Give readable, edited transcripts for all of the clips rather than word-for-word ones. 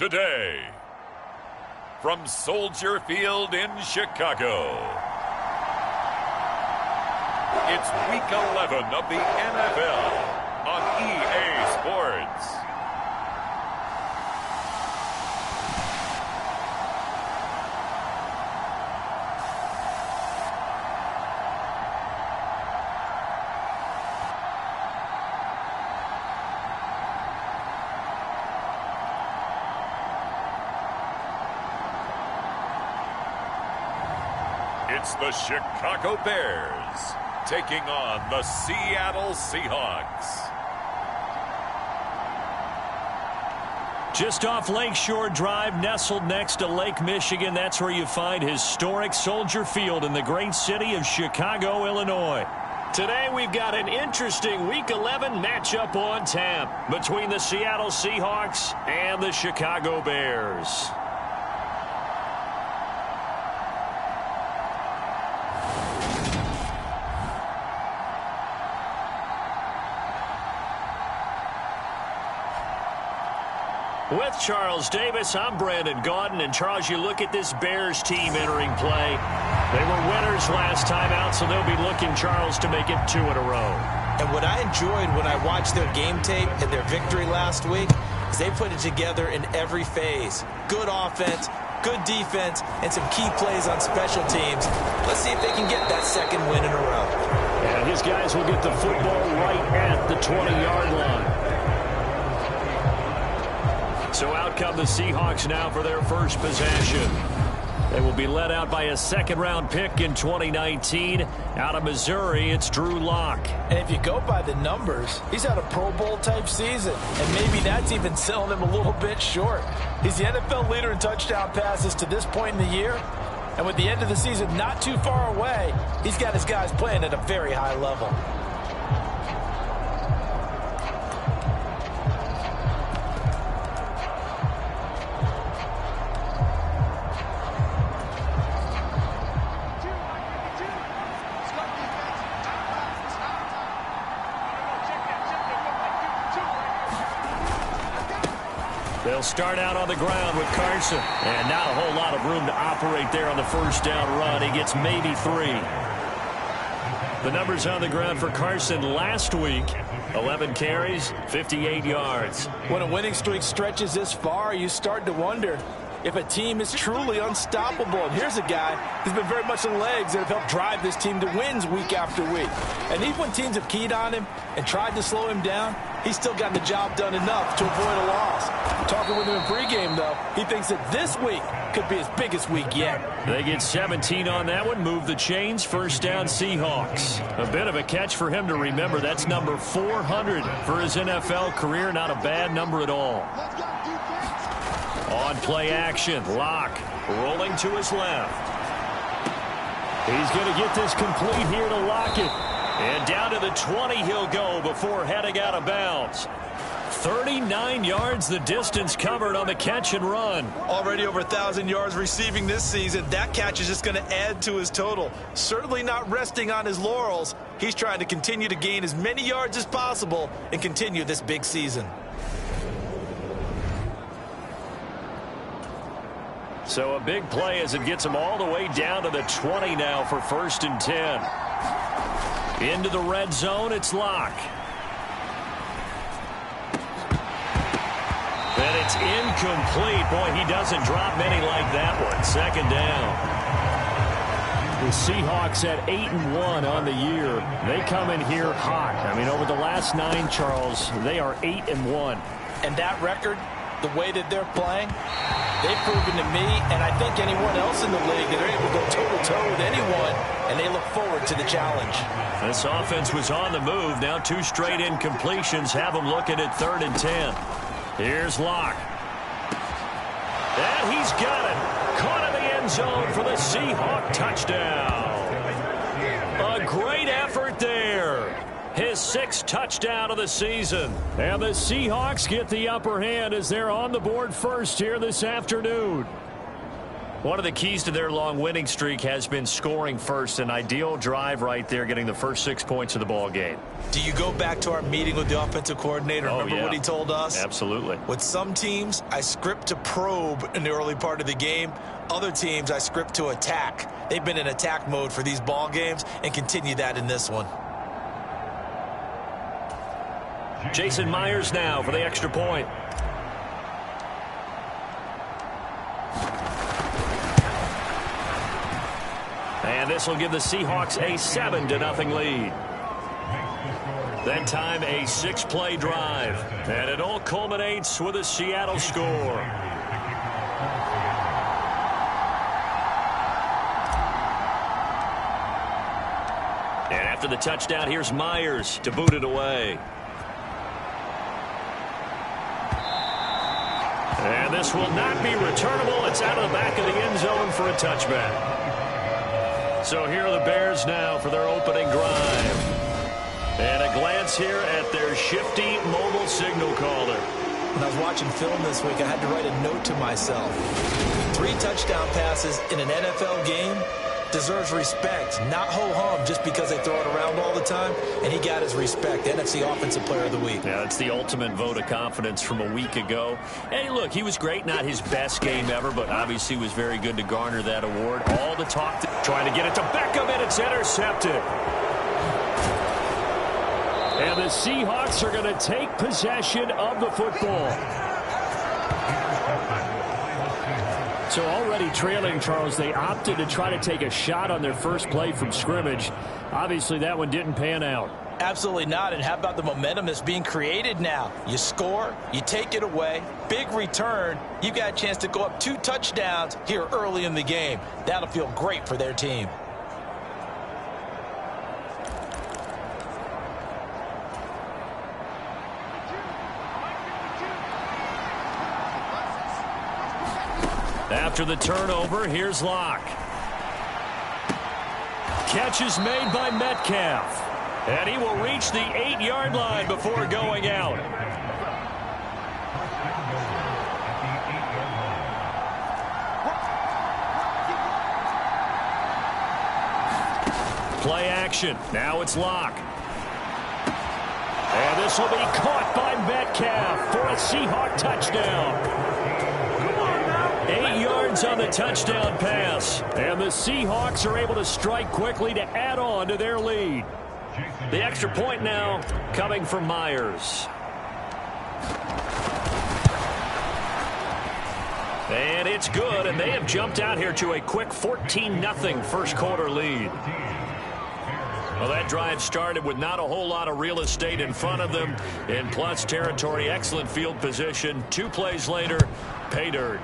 today. From Soldier Field in Chicago, it's Week 11 of the NFL on EA Sports. It's the Chicago Bears taking on the Seattle Seahawks. Just off Lakeshore Drive, nestled next to Lake Michigan. That's where you find historic Soldier Field in the great city of Chicago, Illinois. Today we've got an interesting Week 11 matchup on tap between the Seattle Seahawks and the Chicago Bears. With Charles Davis, I'm Brandon Gaudin. And Charles, you look at this Bears team entering play. They were winners last time out, so they'll be looking, Charles, to make it 2 in a row. And what I enjoyed when I watched their game tape and their victory last week is they put it together in every phase. Good offense, good defense, and some key plays on special teams. Let's see if they can get that second win in a row. And his guys will get the football right at the 20-yard line. So out come the Seahawks now for their first possession. They will be led out by a second-round pick in 2019. Out of Missouri, it's Drew Lock. And if you go by the numbers, he's had a Pro Bowl-type season. And maybe that's even selling him a little bit short. He's the NFL leader in touchdown passes to this point in the year. And with the end of the season not too far away, he's got his guys playing at a very high level. They'll start out on the ground with Carson. And not a whole lot of room to operate there on the first down run. He gets maybe 3. The numbers on the ground for Carson last week: 11 carries, 58 yards. When a winning streak stretches this far, you start to wonder if a team is truly unstoppable. And here's a guy who's been very much the legs that have helped drive this team to wins week after week. And even when teams have keyed on him and tried to slow him down, he's still gotten the job done enough to avoid a loss. Talking with him in pregame, though, he thinks that this week could be his biggest week yet. They get 17 on that one, move the chains, first down Seahawks. A bit of a catch for him to remember. That's number 400 for his NFL career. Not a bad number at all. On play action, Lock rolling to his left. He's going to get this complete here to Lockett. And down to the 20 he'll go before heading out of bounds. 39 yards the distance covered on the catch and run. Already over 1,000 yards receiving this season. That catch is just going to add to his total. Certainly not resting on his laurels. He's trying to continue to gain as many yards as possible and continue this big season. So a big play as it gets him all the way down to the 20 now for 1st and 10. Into the red zone, it's Lock. And it's incomplete. Boy, he doesn't drop many like that one. 2nd down. The Seahawks at 8-1 on the year. They come in here hot. I mean, over the last 9, Charles, they are 8-1. And that record, the way that they're playing, they've proven to me, and I think anyone else in the league, that they're able to go toe-to-toe with anyone, and they look forward to the challenge. This offense was on the move. Now 2 straight incompletions have them looking at 3rd and 10. Here's Lock. And he's got it. Caught in the end zone for the Seahawk touchdown. A great effort there. His 6th touchdown of the season. And the Seahawks get the upper hand as they're on the board first here this afternoon. One of the keys to their long winning streak has been scoring first. An ideal drive right there, getting the first 6 points of the ball game. Do you go back to our meeting with the offensive coordinator? Remember what he told us? Absolutely. With some teams, I script to probe in the early part of the game. Other teams, I script to attack. They've been in attack mode for these ball games and continue that in this one. Jason Myers now for the extra point. And this will give the Seahawks a 7-0 lead. That time a 6-play drive. And it all culminates with a Seattle score. And after the touchdown, here's Myers to boot it away. And this will not be returnable. It's out of the back of the end zone for a touchback. So here are the Bears now for their opening drive. And a glance here at their shifty mobile signal caller. When I was watching film this week, I had to write a note to myself. 3 touchdown passes in an NFL game deserves respect, not ho-hum just because they throw it around all the time. And he got his respect, NFC Offensive Player of the Week. Yeah, it's the ultimate vote of confidence from a week ago. Hey, look, he was great. Not his best game ever, but obviously was very good to garner that award. All the talk, trying to get it to Beckham, and it's intercepted. And the Seahawks are going to take possession of the football. So already trailing, Charles, they opted to try to take a shot on their first play from scrimmage. Obviously, that one didn't pan out. Absolutely not. And how about the momentum that's being created now? You score, you take it away, big return. You've got a chance to go up 2 touchdowns here early in the game. That'll feel great for their team. After the turnover, here's Locke. Catch is made by Metcalf. And he will reach the 8-yard line before going out. Play action. Now it's Locke. And this will be caught by Metcalf for a Seahawk touchdown. 8 yards on the touchdown pass. And the Seahawks are able to strike quickly to add on to their lead. The extra point now coming from Myers. And it's good, and they have jumped out here to a quick 14-0 first quarter lead. Well, that drive started with not a whole lot of real estate in front of them. In plus territory, excellent field position. 2 plays later, pay dirt.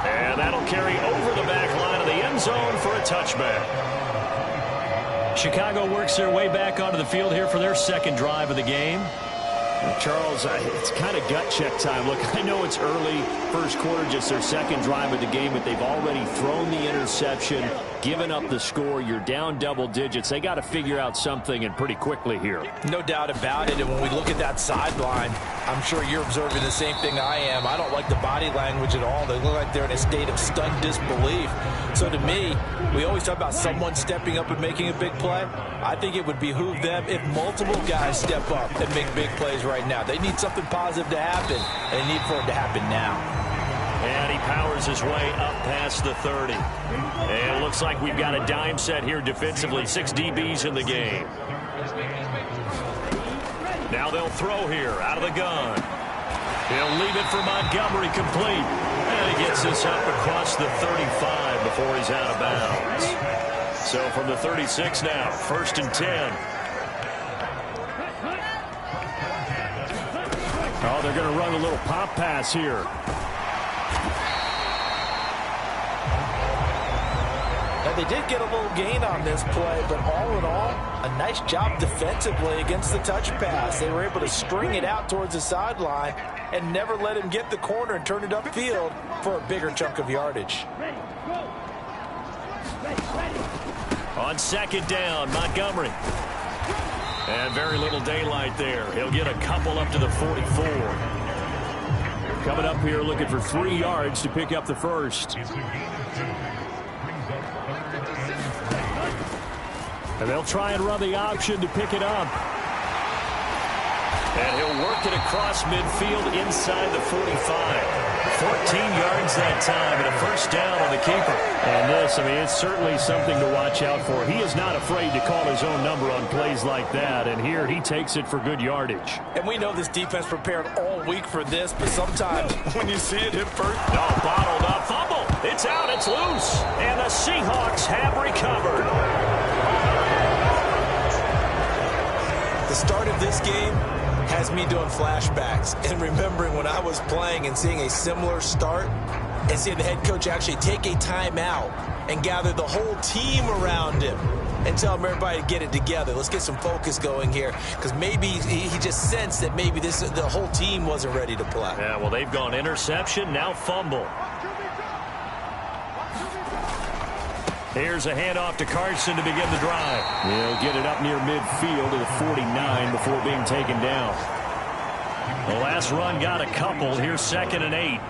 And that'll carry over the back line of the end zone for a touchback. Chicago works their way back onto the field here for their second drive of the game. Charles, it's kind of gut check time. Look, I know it's early, first quarter, just their second drive of the game, but they've already thrown the interception, given up the score. You're down double digits. They got to figure out something, and pretty quickly here. No doubt about it. And when we look at that sideline, I'm sure you're observing the same thing I am. I don't like the body language at all. They look like they're in a state of stunned disbelief. So to me, we always talk about someone stepping up and making a big play. I think it would behoove them if multiple guys step up and make big plays right now. They need something positive to happen, and they need for it to happen now. And he powers his way up past the 30. And it looks like we've got a dime set here defensively. 6 DBs in the game. Now they'll throw here out of the gun. He'll leave it for Montgomery complete. And he gets this up across the 35 before he's out of bounds. So from the 36 now, 1st and 10. Oh, they're going to run a little pop pass here. Now, they did get a little gain on this play, but all in all, a nice job defensively against the touch pass. They were able to string it out towards the sideline and never let him get the corner and turn it upfield for a bigger chunk of yardage. On 2nd down, Montgomery. And very little daylight there. He'll get a couple up to the 44. coming up here looking for 3 yards to pick up the first. And they'll try and run the option to pick it up. And he'll work it across midfield inside the 45. 14 yards that time and a first down on the keeper. And this, I mean, it's certainly something to watch out for. He is not afraid to call his own number on plays like that. And here he takes it for good yardage. And we know this defense prepared all week for this, but sometimes when you see it hit first. No, bottled up, fumble. It's out, it's loose. And the Seahawks have recovered. The start of this game has me doing flashbacks and remembering when I was playing and seeing a similar start and seeing the head coach actually take a timeout and gather the whole team around him and tell him everybody to get it together. Let's get some focus going here, because maybe he just sensed that maybe the whole team wasn't ready to play. Yeah, well, they've gone interception, now fumble. Here's a handoff to Carson to begin the drive. He'll get it up near midfield to the 49 before being taken down. The last run got a couple. Here's 2nd and 8.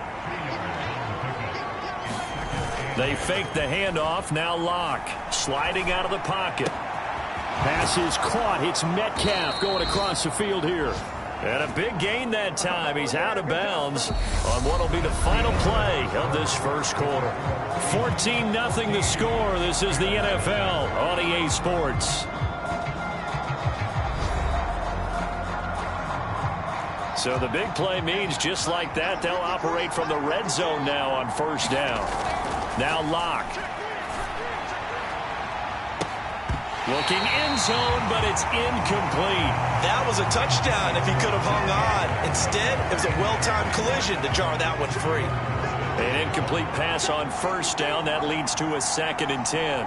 They fake the handoff. Now Locke sliding out of the pocket. Pass is caught. It's Metcalf going across the field here. And a big gain that time. He's out of bounds on what will be the final play of this first quarter. 14-0 the score. This is the NFL on EA Sports. So the big play means just like that, they'll operate from the red zone now on first down. Now Locke. Looking end zone, but it's incomplete. That was a touchdown if he could have hung on. Instead, it was a well-timed collision to jar that one free. An incomplete pass on first down. That leads to a 2nd and 10.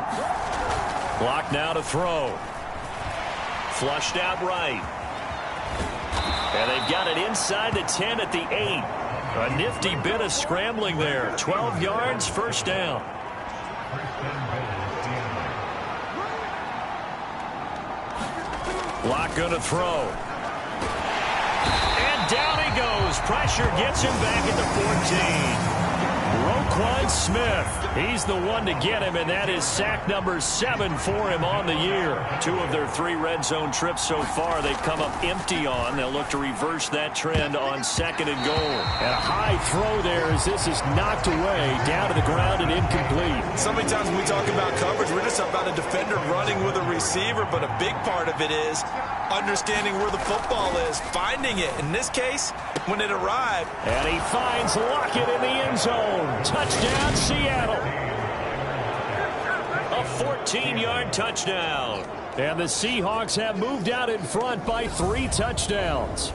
Locke now to throw. Flushed out right. And they've got it inside the 10 at the 8. A nifty bit of scrambling there. 12 yards, first down. Locke going to throw. And down he goes. Pressure gets him back at the 14. Roquan Smith, he's the one to get him, and that is sack number 7 for him on the year. 2 of their 3 red zone trips so far they've come up empty on. They'll look to reverse that trend on 2nd and goal. And a high throw there as this is knocked away, down to the ground and incomplete. So many times when we talk about coverage, we're just talking about a defender running with a receiver, but a big part of it is understanding where the football is, finding it. In this case, when it arrived. And he finds Lockett in the end zone. Touchdown, Seattle. A 14-yard touchdown. And the Seahawks have moved out in front by 3 touchdowns.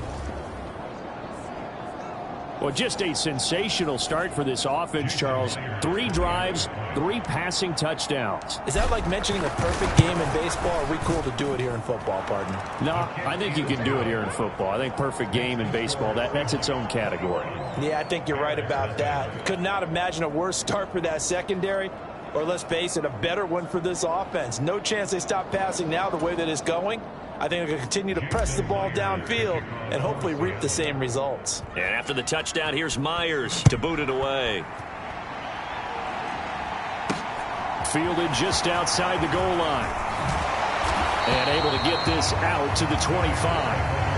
Well, just a sensational start for this offense, Charles. 3 drives, 3 passing touchdowns. Is that like mentioning a perfect game in baseball? Or are we cool to do it here in football, pardon? No, I think you can do it here in football. I think perfect game in baseball, that's its own category. Yeah, I think you're right about that. Could not imagine a worse start for that secondary. Or let's face it, a better one for this offense. No chance they stop passing now the way that it's going. I think they're going to continue to press the ball downfield and hopefully reap the same results. And after the touchdown, here's Myers to boot it away. Fielded just outside the goal line. And able to get this out to the 25.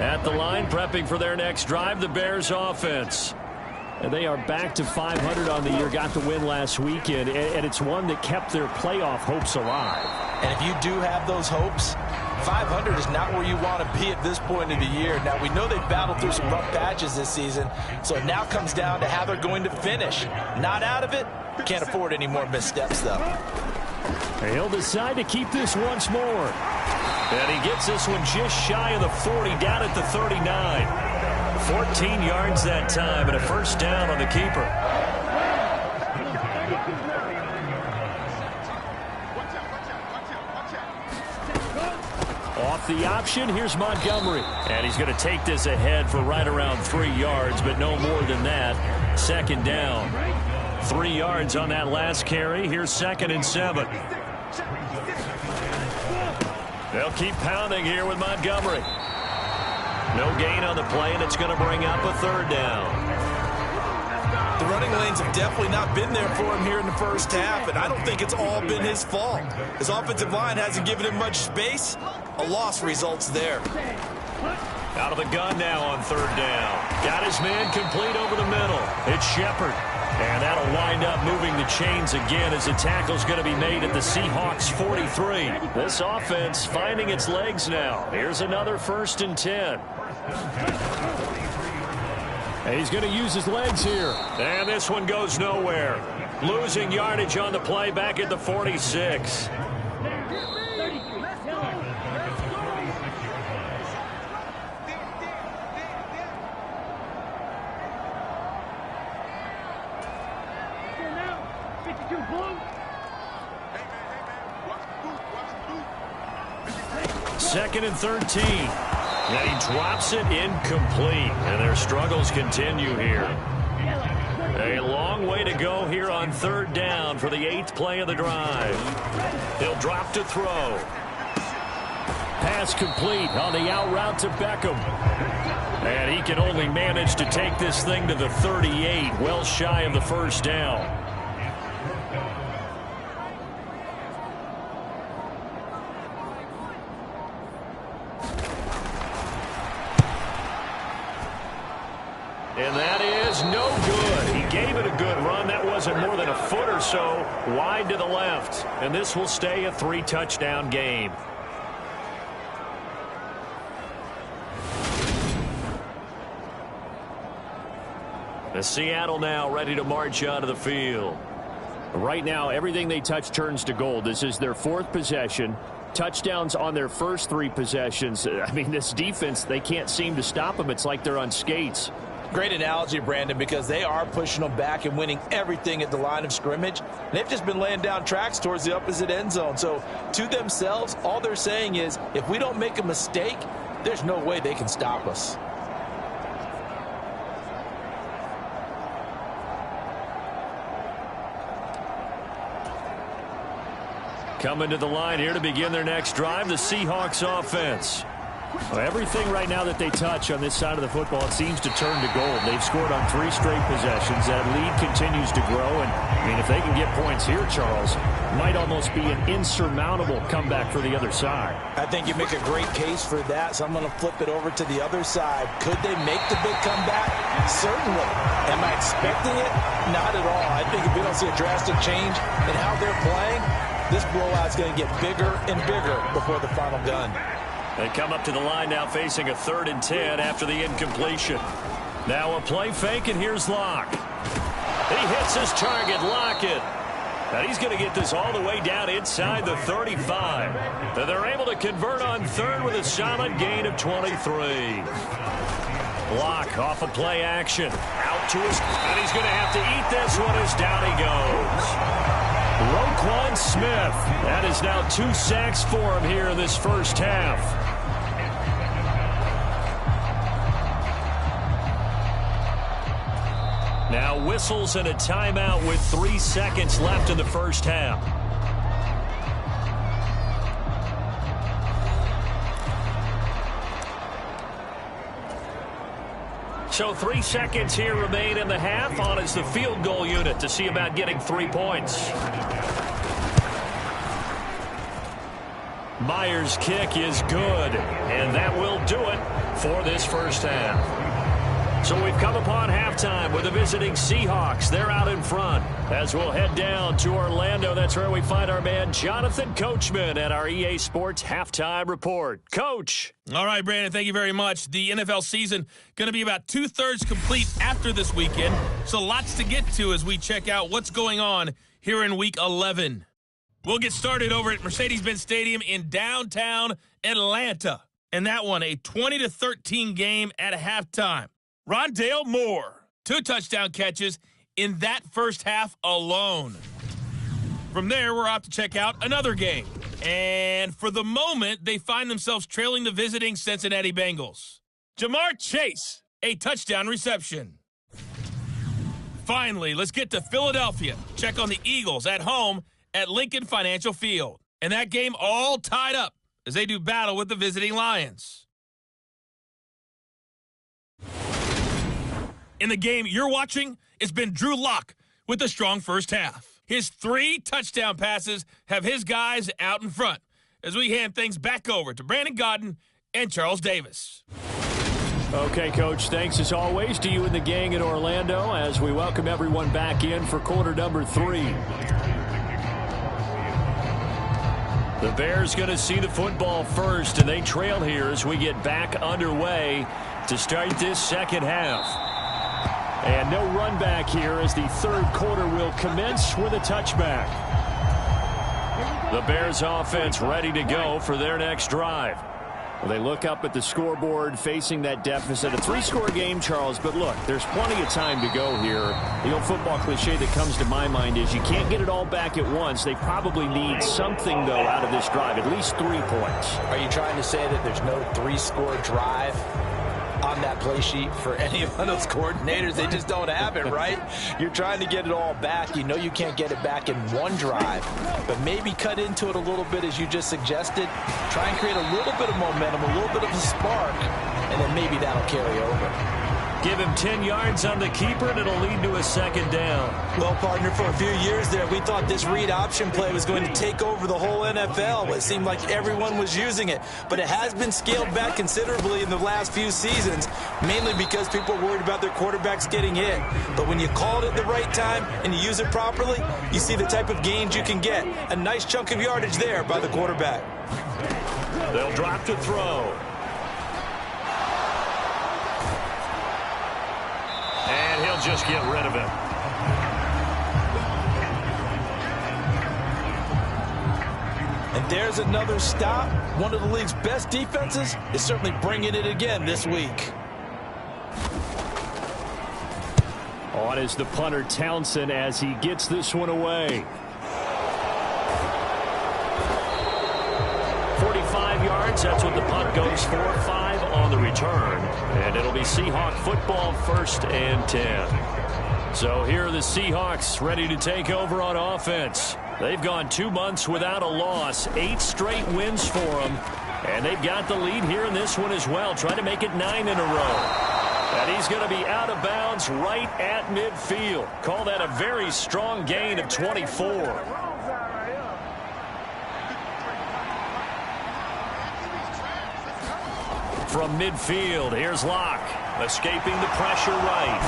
At the line, prepping for their next drive, the Bears offense. And they are back to 500 on the year, got the win last weekend, and it's one that kept their playoff hopes alive. And if you do have those hopes, 500 is not where you want to be at this point of the year. Now, we know they've battled through some rough patches this season, so it now comes down to how they're going to finish. Not out of it, can't afford any more missteps, though. He'll decide to keep this once more. And he gets this one just shy of the 40, down at the 39. 14 yards that time and a first down on the keeper. Off the option, here's Montgomery. And he's going to take this ahead for right around 3 yards, but no more than that. 2nd down. 3 yards on that last carry. Here's 2nd and 7. They'll keep pounding here with Montgomery. No gain on the play, and it's going to bring up a third down. The running lanes have definitely not been there for him here in the first half, and I don't think it's all been his fault. His offensive line hasn't given him much space. A loss results there. Out of the gun now on third down. Got his man complete over the middle. It's Shepard. And that'll wind up moving the chains again as the tackle's going to be made at the Seahawks 43. This offense finding its legs now. Here's another 1st and 10. And he's going to use his legs here. And this one goes nowhere. Losing yardage on the play back at the 46. Second and 13. And he drops it incomplete. And their struggles continue here. A long way to go here on third down for the 8th play of the drive. He'll drop to throw. Pass complete on the out route to Beckham. And he can only manage to take this thing to the 38, well shy of the first down. And that is no good. He gave it a good run. That wasn't more than a foot or so wide to the left. And this will stay a 3-touchdown game. The Seattle now ready to march out of the field. Right now, everything they touch turns to gold. This is their 4th possession. Touchdowns on their first 3 possessions. I mean, this defense, they can't seem to stop them. It's like they're on skates. Great analogy, Brandon, because they are pushing them back and winning everything at the line of scrimmage. They've just been laying down tracks towards the opposite end zone. So to themselves, all they're saying is, if we don't make a mistake, there's no way they can stop us. Coming to the line here to begin their next drive, the Seahawks offense. Well, everything right now that they touch on this side of the football, it seems to turn to gold. They've scored on 3 straight possessions. That lead continues to grow. And, I mean, if they can get points here, Charles, might almost be an insurmountable comeback for the other side. I think you make a great case for that, so I'm going to flip it over to the other side. Could they make the big comeback? Certainly. Am I expecting it? Not at all. I think if we don't see a drastic change in how they're playing, this blowout's going to get bigger and bigger before the final gun. They come up to the line now facing a 3rd and 10 after the incompletion. Now a play fake, and here's Locke. He hits his target, Lockett. And he's going to get this all the way down inside the 35. And they're able to convert on 3rd with a solid gain of 23. Locke off of play action. Out to his, and he's going to have to eat this one as down he goes. Roquan Smith. That is now 2 sacks for him here in this first half. Now whistles and a timeout with 3 seconds left in the first half. So 3 seconds here remain in the half. On is the field goal unit to see about getting 3 points. Myers' kick is good, and that will do it for this first half. So we've come upon halftime with the visiting Seahawks. They're out in front. As we'll head down to Orlando, that's where we find our man Jonathan Coachman at our EA Sports Halftime Report. Coach. All right, Brandon, thank you very much. The NFL season going to be about 2/3 complete after this weekend. So lots to get to as we check out what's going on here in Week 11. We'll get started over at Mercedes-Benz Stadium in downtown Atlanta. And that one, a 20-13 game at halftime. Rondale Moore, 2 touchdown catches in that first half alone. From there, we're off to check out another game. And for the moment, they find themselves trailing the visiting Cincinnati Bengals. Jamar Chase, a touchdown reception. Finally, let's get to Philadelphia. Check on the Eagles at home at Lincoln Financial Field. And that game all tied up as they do battle with the visiting Lions. In the game you're watching, it's been Drew Lock with a strong first half. His 3 touchdown passes have his guys out in front as we hand things back over to Brandon Godden and Charles Davis. Okay, Coach, thanks as always to you and the gang in Orlando as we welcome everyone back in for quarter number 3. The Bears going to see the football first, and they trail here as we get back underway to start this second half. And no run back here as the third quarter will commence with a touchback. The Bears offense ready to go for their next drive. Well, they look up at the scoreboard facing that deficit. A 3-score game, Charles, but look, there's plenty of time to go here. The old football cliche that comes to my mind is you can't get it all back at once. They probably need something, though, out of this drive, at least 3 points. Are you trying to say that there's no 3-score drive on that play sheet for any of those coordinators? They just don't have it, right? You're trying to get it all back. You know you can't get it back in one drive, but maybe cut into it a little bit as you just suggested. Try and create a little bit of momentum, a little bit of a spark, and then maybe that'll carry over. Give him 10 yards on the keeper, and it'll lead to a second down. Well, partner, for a few years there, we thought this read option play was going to take over the whole NFL. It seemed like everyone was using it, but it has been scaled back considerably in the last few seasons, mainly because people are worried about their quarterbacks getting hit. But when you call it at the right time and you use it properly, you see the type of gains you can get. A nice chunk of yardage there by the quarterback. They'll drop to throw. And he'll just get rid of it. And there's another stop. One of the league's best defenses is certainly bringing it again this week. On is the punter Townsend as he gets this one away. 45 yards, that's what the punt goes for. 5 on the return. And it'll be Seahawk football, 1st and 10. So here are the Seahawks ready to take over on offense. They've gone 2 months without a loss. 8 straight wins for them. And they've got the lead here in this one as well. Trying to make it 9 in a row. And he's going to be out of bounds right at midfield. Call that a very strong gain of 24. From midfield, here's Locke, escaping the pressure right.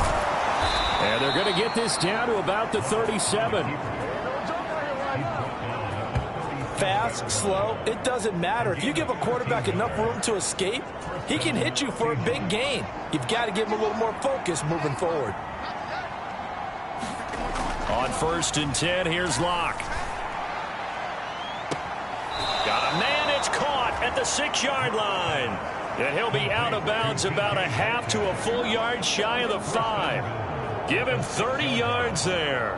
And they're going to get this down to about the 37. Fast, slow, it doesn't matter. If you give a quarterback enough room to escape, he can hit you for a big gain. You've got to give him a little more focus moving forward. On 1st and 10, here's Locke. Got a man, it's caught at the 6-yard line. And he'll be out of bounds about a half to a full yard shy of the 5. Give him 30 yards there.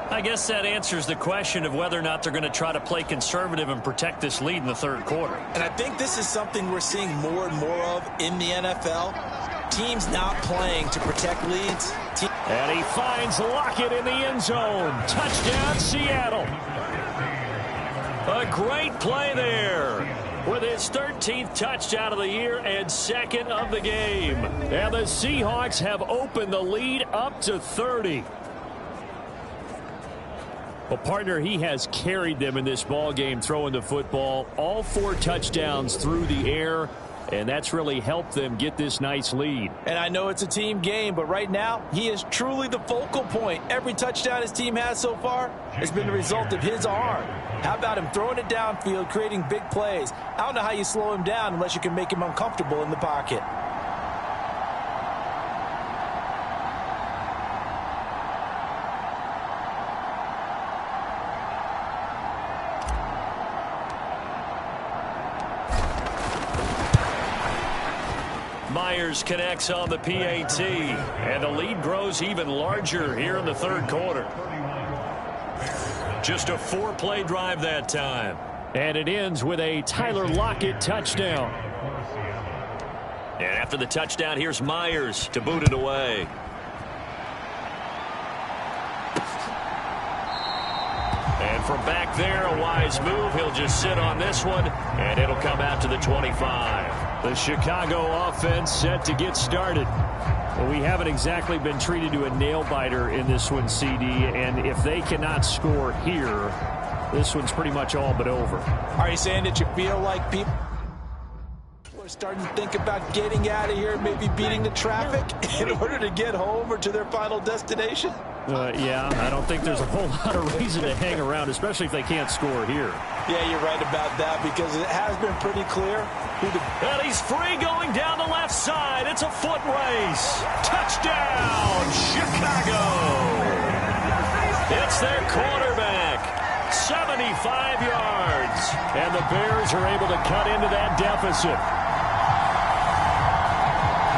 I guess that answers the question of whether or not they're going to try to play conservative and protect this lead in the third quarter. And I think this is something we're seeing more and more of in the NFL. Teams not playing to protect leads. And he finds Lockett in the end zone. Touchdown, Seattle. A great play there. With his 13th touchdown of the year and 2nd of the game. And the Seahawks have opened the lead up to 30. Well, partner, he has carried them in this ball game throwing the football. All 4 touchdowns through the air. And that's really helped them get this nice lead. And I know it's a team game, but right now, he is truly the focal point. Every touchdown his team has so far has been the result of his arm. How about him throwing it downfield, creating big plays? I don't know how you slow him down unless you can make him uncomfortable in the pocket. Myers connects on the PAT, and the lead grows even larger here in the third quarter. Just a 4-play drive that time. And it ends with a Tyler Lockett touchdown. And after the touchdown, here's Myers to boot it away. And from back there, a wise move. He'll just sit on this one, and it'll come out to the 25. The Chicago offense set to get started. Well, we haven't exactly been treated to a nail-biter in this one, CD, and if they cannot score here, this one's pretty much all but over. Are you saying that you feel like people are starting to think about getting out of here, maybe beating the traffic in order to get home or to their final destination? Yeah, I don't think there's a whole lot of reason to hang around, especially if they can't score here. Yeah, you're right about that because it has been pretty clear. And he's free going down the left side. It's a foot race. Touchdown, Chicago. It's their quarterback. 75 yards. And the Bears are able to cut into that deficit.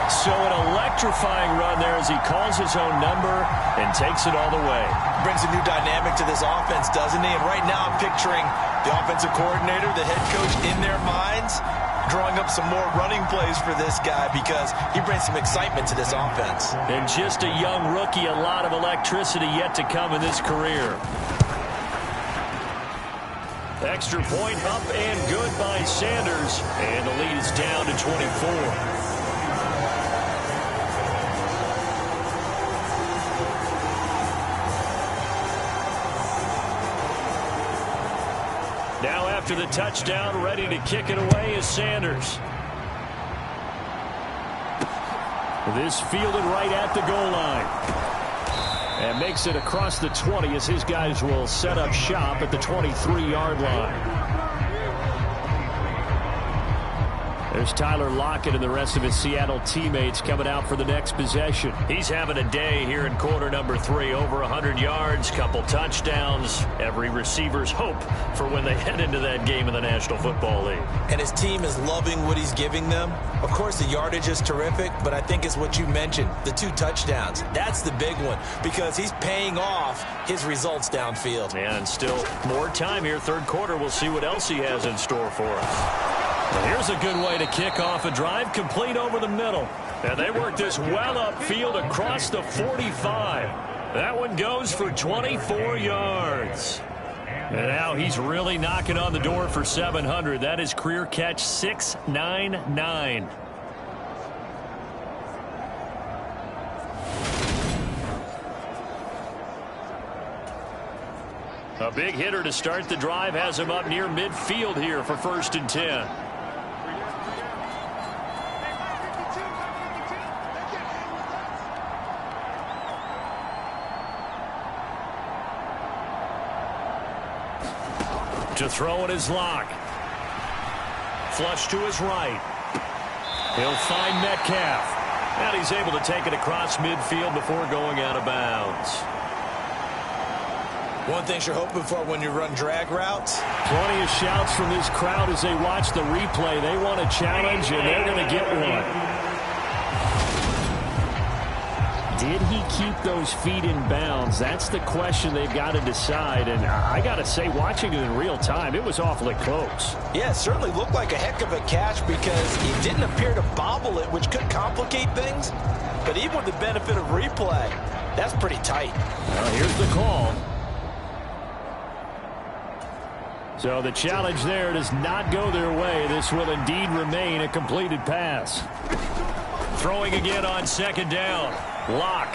So an electrifying run there as he calls his own number and takes it all the way. Brings a new dynamic to this offense, doesn't he? And right now I'm picturing the offensive coordinator, the head coach in their minds, drawing up some more running plays for this guy because he brings some excitement to this offense. And just a young rookie, a lot of electricity yet to come in this career. Extra point up and good by Sanders. And the lead is down to 24. Now after the touchdown, ready to kick it away is Sanders. This fielded right at the goal line. And makes it across the 20 as his guys will set up shop at the 23-yard line. There's Tyler Lockett and the rest of his Seattle teammates coming out for the next possession. He's having a day here in quarter number 3. Over 100 yards, couple touchdowns. Every receiver's hope for when they head into that game in the National Football League. And his team is loving what he's giving them. Of course, the yardage is terrific, but I think it's what you mentioned, the 2 touchdowns. That's the big one because he's paying off his results downfield. And still more time here. Third quarter, we'll see what else he has in store for us. Well, here's a good way to kick off a drive, complete over the middle. And they work this well upfield across the 45. That one goes for 24 yards. And now he's really knocking on the door for 700. That is career catch 699. A big hitter to start the drive has him up near midfield here for 1st and 10. To throw in his lock. Flush to his right. He'll find Metcalf. And he's able to take it across midfield before going out of bounds. One thing you're hoping for when you run drag routes. Plenty of shouts from this crowd as they watch the replay. They want a challenge, and they're going to get one. Did he keep those feet in bounds? That's the question they've got to decide. And I got to say, watching it in real time, it was awfully close. Yeah, it certainly looked like a heck of a catch because he didn't appear to bobble it, which could complicate things. But even with the benefit of replay, that's pretty tight. Well, here's the call. So the challenge there does not go their way. This will indeed remain a completed pass. Throwing again on 2nd down. Lock.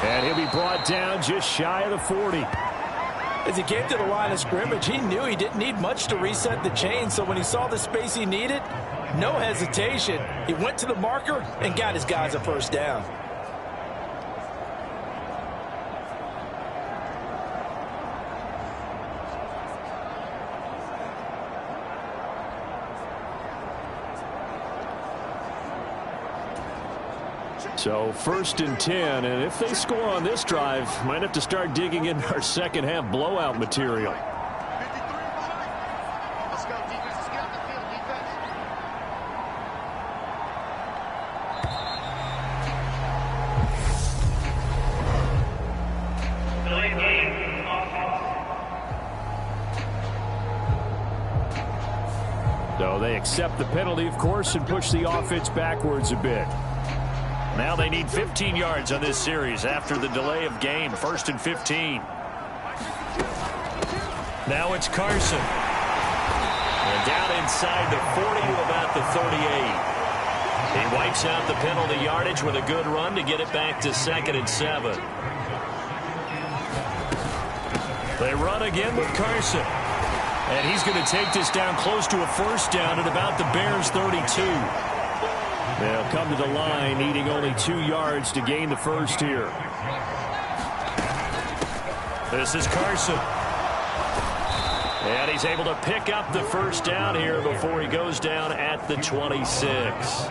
And he'll be brought down just shy of the 40. As he came to the line of scrimmage, he knew he didn't need much to reset the chain. So when he saw the space he needed, no hesitation. He went to the marker and got his guys a 1st down. So 1st and 10, and if they score on this drive, might have to start digging into our second half blowout material. Let's go, defense. Let's get on the field, defense. So they accept the penalty, of course, and push the offense backwards a bit. Now they need 15 yards on this series after the delay of game. 1st and 15. Now it's Carson. And down inside the 40 to about the 38. He wipes out the penalty yardage with a good run to get it back to 2nd and 7. They run again with Carson. And he's going to take this down close to a first down at about the Bears' 32. They'll come to the line needing only 2 yards to gain the first here. This is Carson. And he's able to pick up the first down here before he goes down at the 26.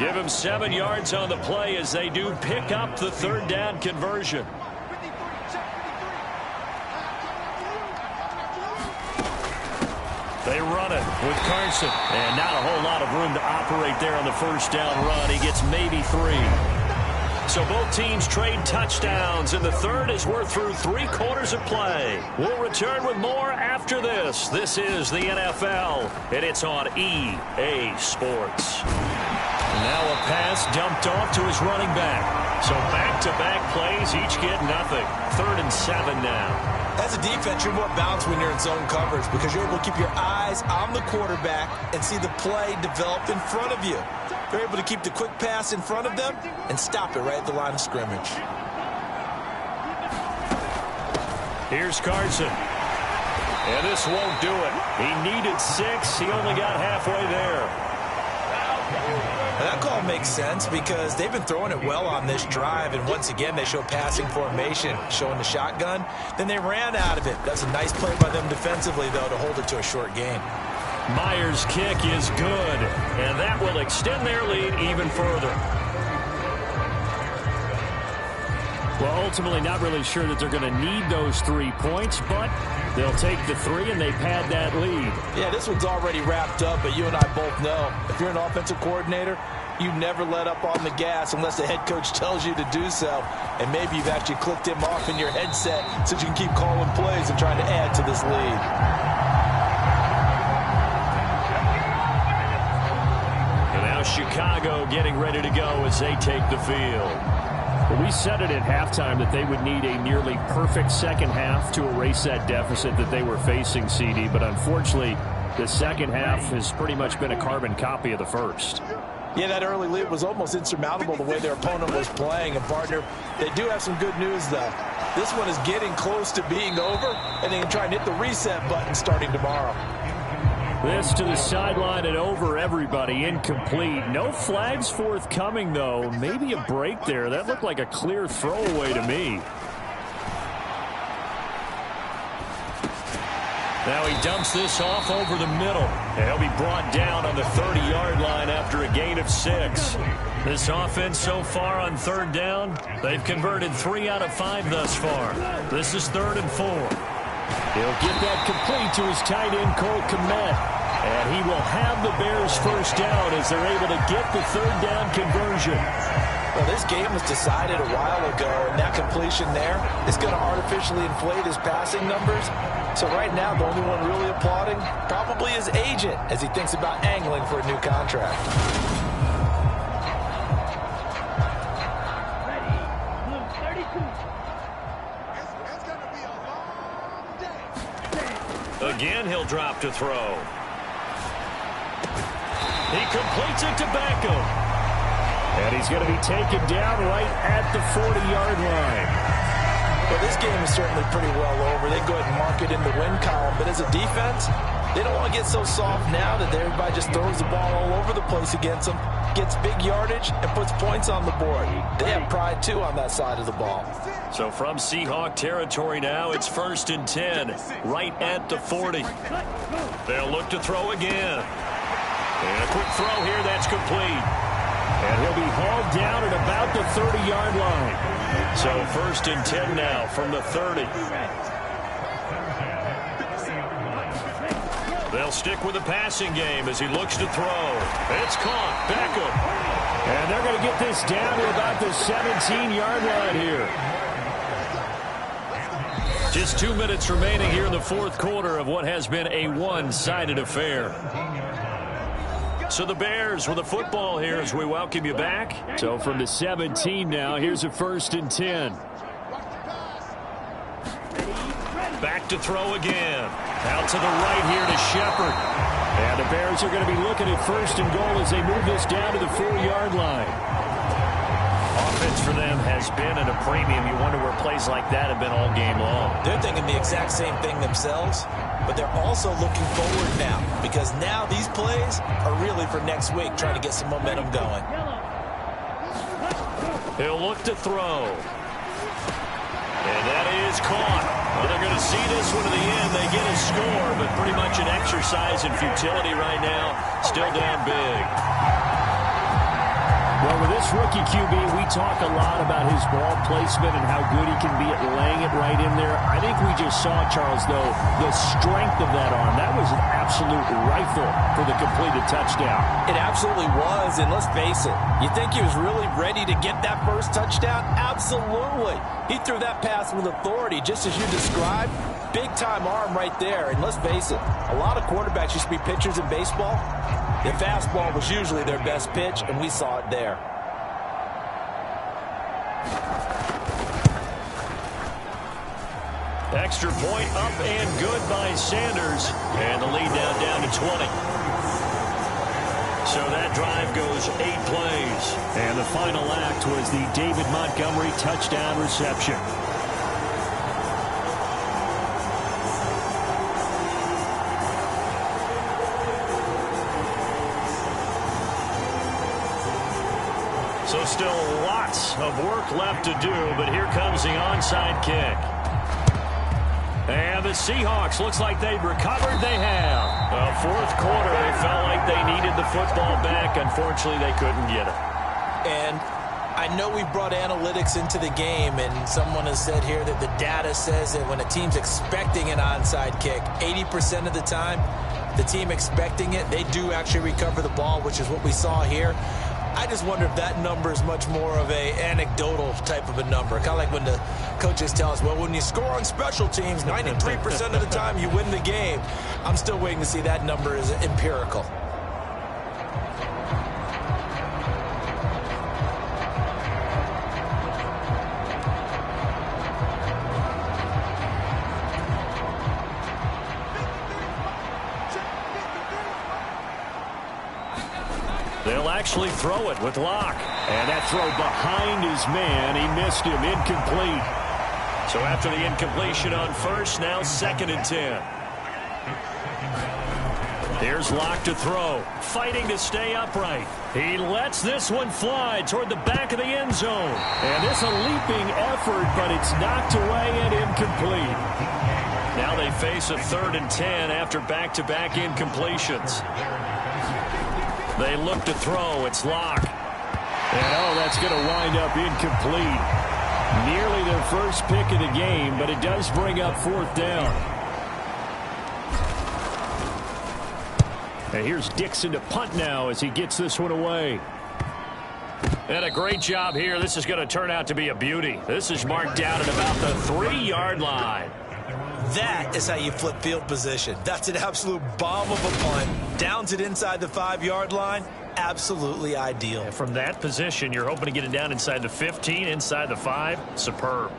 Give him 7 yards on the play as they do pick up the 3rd down conversion. They run it with Carson. And not a whole lot of room to operate there on the first down run. He gets maybe 3. So both teams trade touchdowns, and the third as we're through 3 quarters of play. We'll return with more after this. This is the NFL, and it's on EA Sports. Now a pass dumped off to his running back. So back-to-back plays, each get nothing. 3rd and 7 now. As a defense, you're more balanced when you're in zone coverage because you're able to keep your eyes on the quarterback and see the play developed in front of you. They're able to keep the quick pass in front of them and stop it right at the line of scrimmage. Here's Carson. And this won't do it. He needed 6. He only got halfway there. And that call makes sense because they've been throwing it well on this drive, and once again they show passing formation, showing the shotgun. Then they ran out of it. That's a nice play by them defensively, though, to hold it to a short gain. Myers' kick is good, and that will extend their lead even further. Well, ultimately not really sure that they're going to need those 3 points, but they'll take the 3 and they pad that lead. Yeah, this one's already wrapped up, but you and I both know if you're an offensive coordinator, you never let up on the gas unless the head coach tells you to do so. And maybe you've actually clicked him off in your headset so you can keep calling plays and trying to add to this lead. And now Chicago getting ready to go as they take the field. Well, we said it at halftime that they would need a nearly perfect second half to erase that deficit that they were facing, CD. But unfortunately, the second half has pretty much been a carbon copy of the first. Yeah, that early lead was almost insurmountable the way their opponent was playing. And, partner, they do have some good news, though. This one is getting close to being over, and they can try and hit the reset button starting tomorrow. This to the sideline and over everybody. Incomplete. No flags forthcoming, though. Maybe a break there. That looked like a clear throwaway to me. Now he dumps this off over the middle. And he'll be brought down on the 30-yard line after a gain of 6. This offense so far on 3rd down, they've converted 3 out of 5 thus far. This is 3rd and 4. He'll get that complete to his tight end, Cole Kmet. And he will have the Bears first down as they're able to get the 3rd down conversion. Well, this game was decided a while ago, and that completion there is going to artificially inflate his passing numbers. So right now, the only one really applauding probably his agent as he thinks about angling for a new contract. Again, he'll drop to throw. He completes it to Beckham. And he's going to be taken down right at the 40-yard line. Well, this game is certainly pretty well over. They go ahead and mark it in the win column. But as a defense, they don't want to get so soft now that everybody just throws the ball all over the place against them, gets big yardage, and puts points on the board. They have pride, too, on that side of the ball. So from Seahawk territory now, it's 1st and 10, right at the 40. They'll look to throw again. And a quick throw here, that's complete. And he'll be hauled down at about the 30-yard line. So 1st and 10 now from the 30. They'll stick with the passing game as he looks to throw. It's caught. Beckham. And they're going to get this down to about the 17-yard line here. Just 2 minutes remaining here in the 4th quarter of what has been a one-sided affair. So the Bears with the football here as we welcome you back. So from the 17 now, here's a 1st and 10. Back to throw again. Out to the right here to Shepard. And the Bears are going to be looking at 1st and goal as they move this down to the 4-yard line. Offense for them has been at a premium. You wonder where plays like that have been all game long. They're thinking the exact same thing themselves, but they're also looking forward now because now these plays are really for next week, trying to get some momentum going. He'll look to throw. And that is caught. Well, they're going to see this one to the end. They get a score, but pretty much an exercise in futility right now. Still down big. Well, with this rookie QB, we talk a lot about his ball placement and how good he can be at laying it right in there. I think we just saw, Charles, though, the strength of that arm. That was an absolute rifle for the completed touchdown. It absolutely was, and let's face it, you think he was really ready to get that first touchdown? Absolutely. He threw that pass with authority, just as you described. Big-time arm right there, and let's face it, a lot of quarterbacks used to be pitchers in baseball. The fastball was usually their best pitch, and we saw it there. Extra point up and good by Sanders. And the lead now down to 20. So that drive goes 8 plays. And the final act was the David Montgomery touchdown reception. So still lots of work left to do, but here comes the onside kick. And the Seahawks, looks like they've recovered. They have. Well, 4th quarter, they felt like they needed the football back. Unfortunately, they couldn't get it. And I know we brought analytics into the game, and someone has said here that the data says that when a team's expecting an onside kick, 80% of the time, the team expecting it, they do actually recover the ball, which is what we saw here. I just wonder if that number is much more of a anecdotal type of a number. Kind of like when the coaches tell us, well, when you score on special teams, 93% of the time you win the game. I'm still waiting to see that number is empirical. They'll actually throw it with Locke. And that throw behind his man, he missed him, incomplete. So after the incompletion on 1st, now 2nd and 10. Here's Locke to throw, fighting to stay upright. He lets this one fly toward the back of the end zone. And this a leaping effort, but it's knocked away and incomplete. Now they face a 3rd and 10 after back-to-back incompletions. They look to throw. It's Locke. And, that's going to wind up incomplete. Nearly their first pick of the game, but it does bring up 4th down. And here's Dixon to punt now as he gets this one away. And a great job here. This is going to turn out to be a beauty. This is marked down at about the 3-yard line. That is how you flip field position. That's an absolute bomb of a punt. Downs it inside the 5-yard line. Absolutely ideal. And from that position, you're hoping to get it down inside the 15, inside the 5. Superb.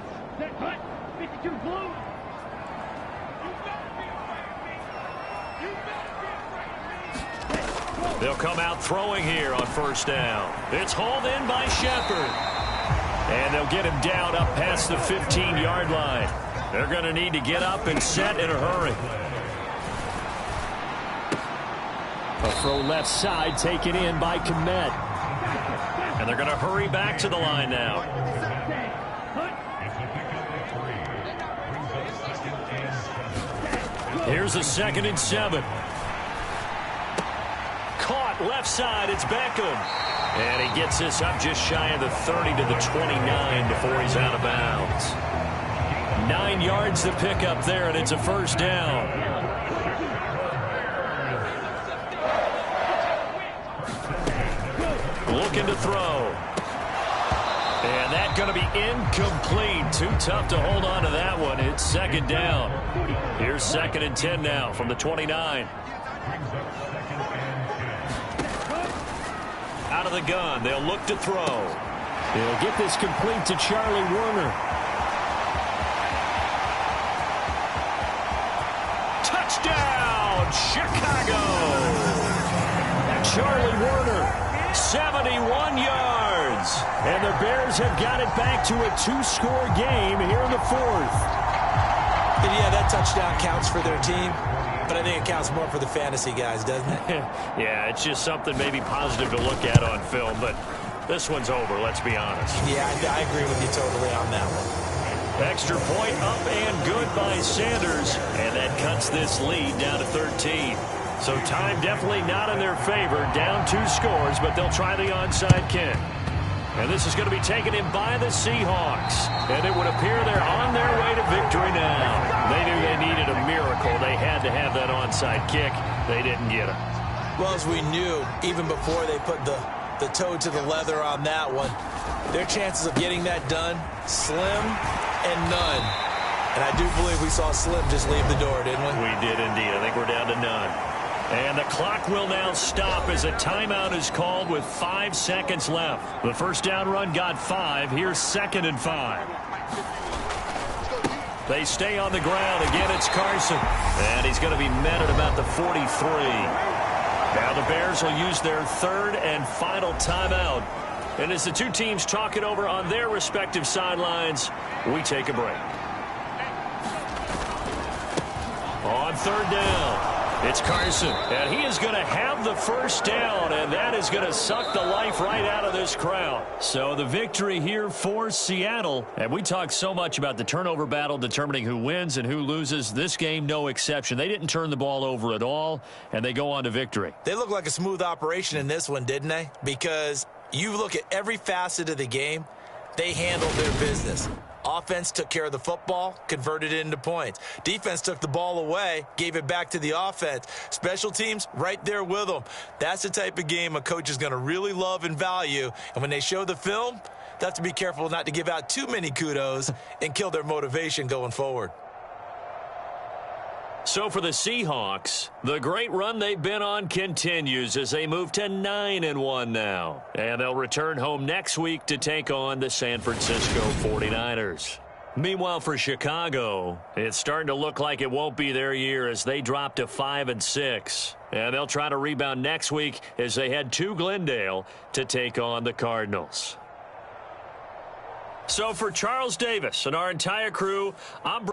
They'll come out throwing here on 1st down. It's hauled in by Shepard. And they'll get him down up past the 15-yard line. They're going to need to get up and set in a hurry. A throw left side taken in by Komet. And they're going to hurry back to the line now. Here's a 2nd and 7. Caught left side. It's Beckham. And he gets this up just shy of the 30 to the 29 before he's out of bounds. 9 yards to pick up there, and it's a 1st down. Looking to throw. And that's going to be incomplete. Too tough to hold on to that one. It's 2nd down. Here's 2nd and 10 now from the 29. Out of the gun. They'll look to throw. They'll get this complete to Charlie Warner. Touchdown, Chicago. Charlie Warner, 71 yards. And the Bears have got it back to a 2-score game here in the fourth. And yeah, that touchdown counts for their team, but I think it counts more for the fantasy guys, doesn't it? Yeah, it's just something maybe positive to look at on film, but this one's over, let's be honest. Yeah, I agree with you totally on that one. Extra point up and good by Sanders, and that cuts this lead down to 13. So time definitely not in their favor, down 2 scores, but they'll try the onside kick. And this is going to be taken in by the Seahawks, and it would appear they're on their way to victory now. They knew they needed a miracle. They had to have that onside kick. They didn't get it. Well, as we knew, even before they put the toe to the leather on that one, their chances of getting that done, slim and none. And I do believe we saw Slim just leave the door, didn't we? We did indeed. I think we're down to none. And the clock will now stop as a timeout is called with 5 seconds left. The first down run got 5. Here's 2nd and 5. They stay on the ground. Again, it's Carson. And he's going to be met at about the 43. Now the Bears will use their 3rd and final timeout. And as the two teams talk it over on their respective sidelines, we take a break. On 3rd down, it's Carson. And he is going to have the first down, and that is going to suck the life right out of this crowd. So the victory here for Seattle. And we talk so much about the turnover battle determining who wins and who loses. This game, no exception. They didn't turn the ball over at all, and they go on to victory. They look like a smooth operation in this one, didn't they? Because you look at every facet of the game, they handled their business. Offense took care of the football, converted it into points. Defense took the ball away, gave it back to the offense. Special teams, right there with them. That's the type of game a coach is going to really love and value. And when they show the film, they have to be careful not to give out too many kudos and kill their motivation going forward. So for the Seahawks, the great run they've been on continues as they move to 9-1 now. And they'll return home next week to take on the San Francisco 49ers. Meanwhile, for Chicago, it's starting to look like it won't be their year as they drop to 5-6. And they'll try to rebound next week as they head to Glendale to take on the Cardinals. So for Charles Davis and our entire crew, I'm